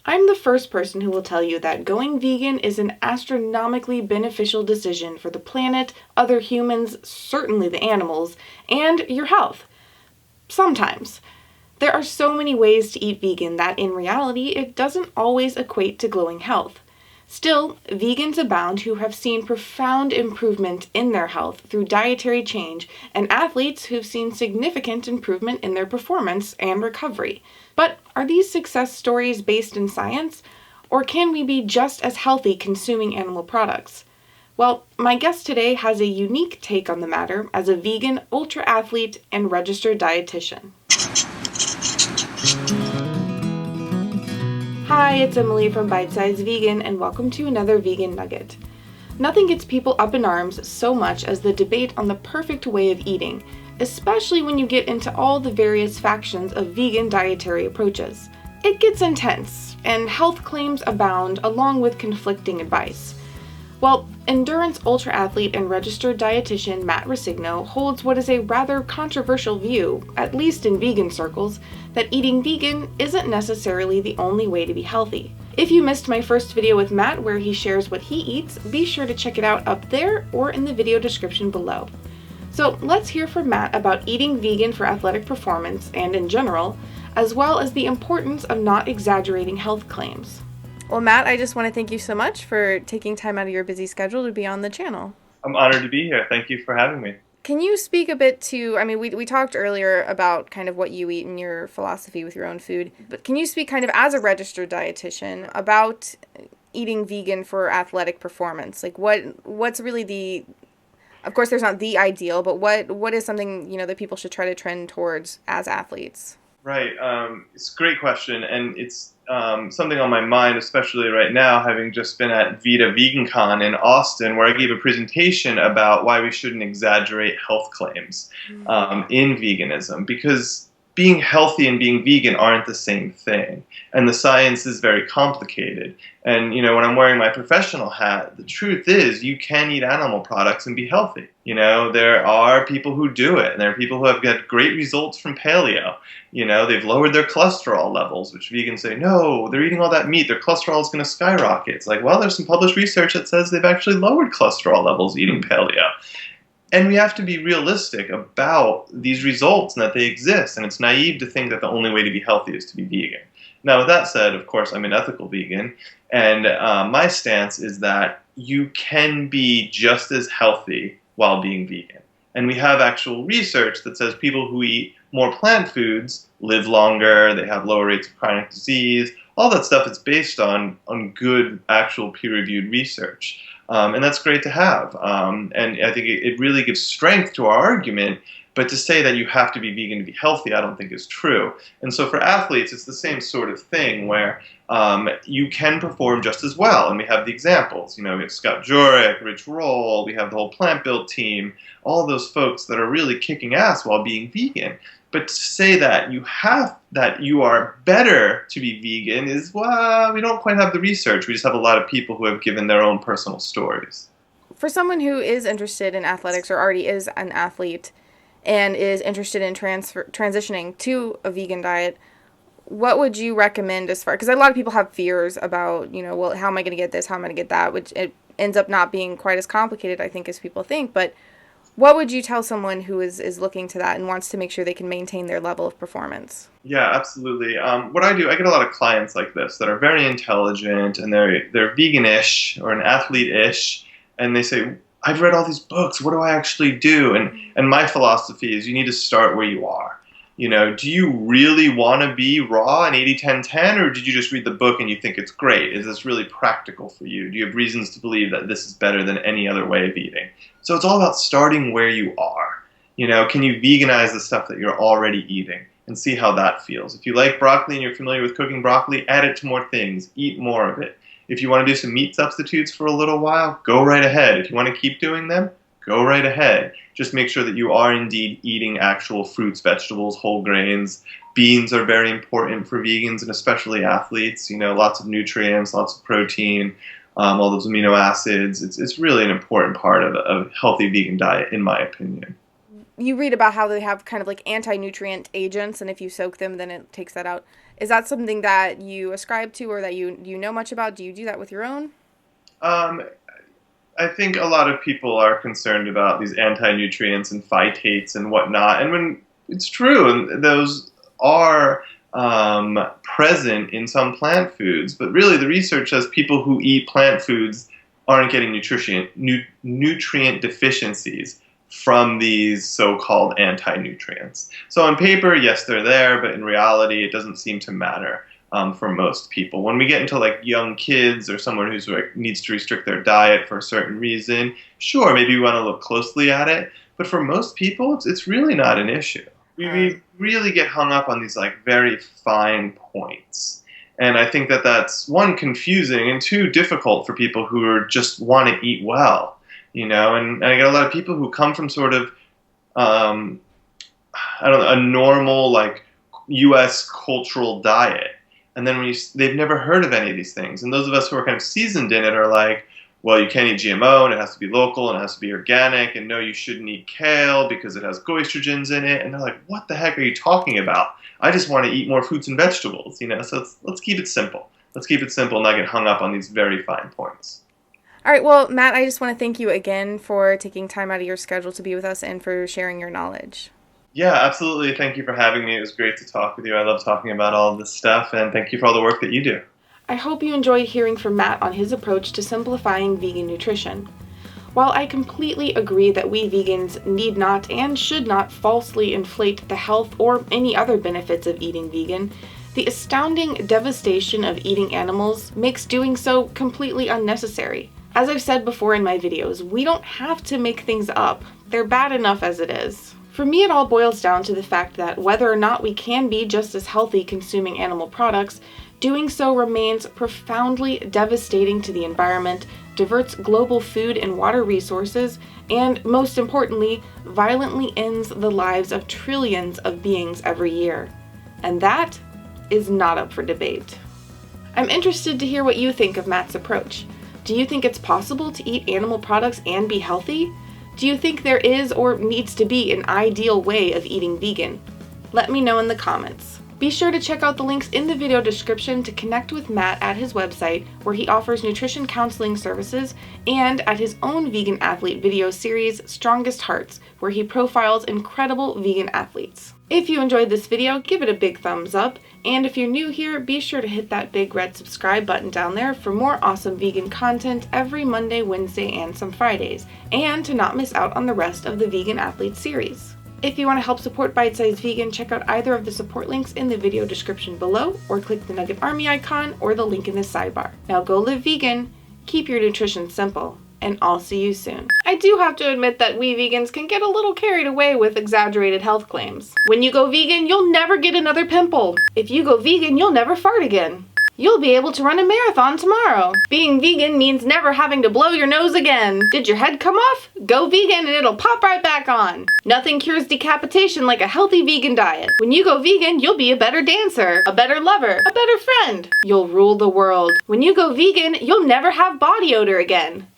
I'm the first person who will tell you that going vegan is an astronomically beneficial decision for the planet, other humans, certainly the animals, and your health. Sometimes. There are so many ways to eat vegan that in reality it doesn't always equate to glowing health. Still, vegans abound who have seen profound improvement in their health through dietary change, and athletes who've seen significant improvement in their performance and recovery. But are these success stories based in science? Or can we be just as healthy consuming animal products? Well, my guest today has a unique take on the matter as a vegan, ultra-athlete, and registered dietitian. Hi, it's Emily from BiteSizeVegan, and welcome to another Vegan Nugget. Nothing gets people up in arms so much as the debate on the perfect way of eating, especially when you get into all the various factions of vegan dietary approaches. It gets intense, and health claims abound along with conflicting advice. Well, endurance ultra-athlete and registered dietitian Matt Ruscigno holds what is a rather controversial view, at least in vegan circles, that eating vegan isn't necessarily the only way to be healthy. If you missed my first video with Matt where he shares what he eats, be sure to check it out up there or in the video description below. So let's hear from Matt about eating vegan for athletic performance and in general, as well as the importance of not exaggerating health claims. Well, Matt, I just want to thank you so much for taking time out of your busy schedule to be on the channel. I'm honored to be here. Thank you for having me. Can you speak a bit to, we talked earlier about kind of what you eat and your philosophy with your own food, but can you speak kind of as a registered dietitian about eating vegan for athletic performance? Like what's really of course there's not the ideal, but what is something, that people should try to trend towards as athletes? Right. It's a great question, and it's something on my mind, especially right now, having just been at Vita VeganCon in Austin, where I gave a presentation about why we shouldn't exaggerate health claims in veganism, because being healthy and being vegan aren't the same thing, and the science is very complicated. And when I'm wearing my professional hat, the truth is you can eat animal products and be healthy. There are people who do it, and there are people who have got great results from paleo. They've lowered their cholesterol levels, which vegans say, no, they're eating all that meat, their cholesterol is going to skyrocket. It's like, well, there's some published research that says they've actually lowered cholesterol levels eating paleo. And we have to be realistic about these results and that they exist. And it's naive to think that the only way to be healthy is to be vegan. Now, with that said, of course, I'm an ethical vegan. And my stance is that you can be just as healthy while being vegan. And we have actual research that says people who eat more plant foods live longer, they have lower rates of chronic disease. All that stuff is based on good, actual peer-reviewed research. And that's great to have. And I think it really gives strength to our argument. But to say that you have to be vegan to be healthy, I don't think is true. And so for athletes, it's the same sort of thing where you can perform just as well. And we have the examples. We have Scott Jurek, Rich Roll, we have the whole Plant Build team, all those folks that are really kicking ass while being vegan. But to say that you are better to be vegan is, well, we don't quite have the research. We just have a lot of people who have given their own personal stories. For someone who is interested in athletics or already is an athlete and is interested in transitioning to a vegan diet, what would you recommend as far, because a lot of people have fears about, well, how am I going to get this, how am I going to get that, which it ends up not being quite as complicated, I think, as people think. But what would you tell someone who is looking to that and wants to make sure they can maintain their level of performance? Yeah, absolutely. What I do, I get a lot of clients like this that are very intelligent and they're vegan-ish or an athlete-ish, and they say, I've read all these books, what do I actually do? And my philosophy is you need to start where you are. Do you really want to be raw and 80-10-10, or did you just read the book and you think it's great? Is this really practical for you? Do you have reasons to believe that this is better than any other way of eating? So it's all about starting where you are. Can you veganize the stuff that you're already eating and see how that feels? If you like broccoli and you're familiar with cooking broccoli, add it to more things. Eat more of it. If you want to do some meat substitutes for a little while, go right ahead. If you want to keep doing them, go right ahead. Just make sure that you are indeed eating actual fruits, vegetables, whole grains. Beans are very important for vegans and especially athletes. Lots of nutrients, lots of protein, all those amino acids. It's really an important part of a healthy vegan diet, in my opinion. You read about how they have kind of like anti-nutrient agents, and if you soak them, then it takes that out. Is that something that you ascribe to or that you know much about? Do you do that with your own? I think a lot of people are concerned about these anti-nutrients and phytates and whatnot, and when it's true, and those are present in some plant foods, but really the research says people who eat plant foods aren't getting nutrient deficiencies from these so-called anti-nutrients. So on paper, yes, they're there, but in reality, it doesn't seem to matter for most people. When we get into like young kids or someone who's like, needs to restrict their diet for a certain reason, sure, maybe we want to look closely at it. But for most people, it's really not an issue. We really get hung up on these like very fine points. And I think that that's, one, confusing, and two, difficult for people who are just want to eat well. And I get a lot of people who come from sort of, I don't know, a normal like U.S. cultural diet. And then they've never heard of any of these things. And those of us who are kind of seasoned in it are like, well, you can't eat GMO, and it has to be local, and it has to be organic, and no, you shouldn't eat kale because it has goitrogens in it. And they're like, what the heck are you talking about? I just want to eat more fruits and vegetables, So let's keep it simple. Let's keep it simple and not get hung up on these very fine points. All right, well, Matt, I just want to thank you again for taking time out of your schedule to be with us and for sharing your knowledge. Yeah, absolutely. Thank you for having me. It was great to talk with you. I love talking about all of this stuff, and thank you for all the work that you do. I hope you enjoyed hearing from Matt on his approach to simplifying vegan nutrition. While I completely agree that we vegans need not and should not falsely inflate the health or any other benefits of eating vegan, the astounding devastation of eating animals makes doing so completely unnecessary. As I've said before in my videos, we don't have to make things up. They're bad enough as it is. For me, it all boils down to the fact that whether or not we can be just as healthy consuming animal products, doing so remains profoundly devastating to the environment, diverts global food and water resources, and most importantly, violently ends the lives of trillions of beings every year. And that is not up for debate. I'm interested to hear what you think of Matt's approach. Do you think it's possible to eat animal products and be healthy? Do you think there is or needs to be an ideal way of eating vegan? Let me know in the comments. Be sure to check out the links in the video description to connect with Matt at his website, where he offers nutrition counseling services, and at his own vegan athlete video series, Strongest Hearts, where he profiles incredible vegan athletes. If you enjoyed this video, give it a big thumbs up, and if you're new here, be sure to hit that big red subscribe button down there for more awesome vegan content every Monday, Wednesday, and some Fridays, and to not miss out on the rest of the Vegan Athlete series. If you want to help support Bite Size Vegan, check out either of the support links in the video description below, or click the Nugget Army icon or the link in the sidebar. Now go live vegan, keep your nutrition simple, and I'll see you soon. I do have to admit that we vegans can get a little carried away with exaggerated health claims. When you go vegan, you'll never get another pimple. If you go vegan, you'll never fart again. You'll be able to run a marathon tomorrow. Being vegan means never having to blow your nose again. Did your head come off? Go vegan and it'll pop right back on. Nothing cures decapitation like a healthy vegan diet. When you go vegan, you'll be a better dancer, a better lover, a better friend. You'll rule the world. When you go vegan, you'll never have body odor again.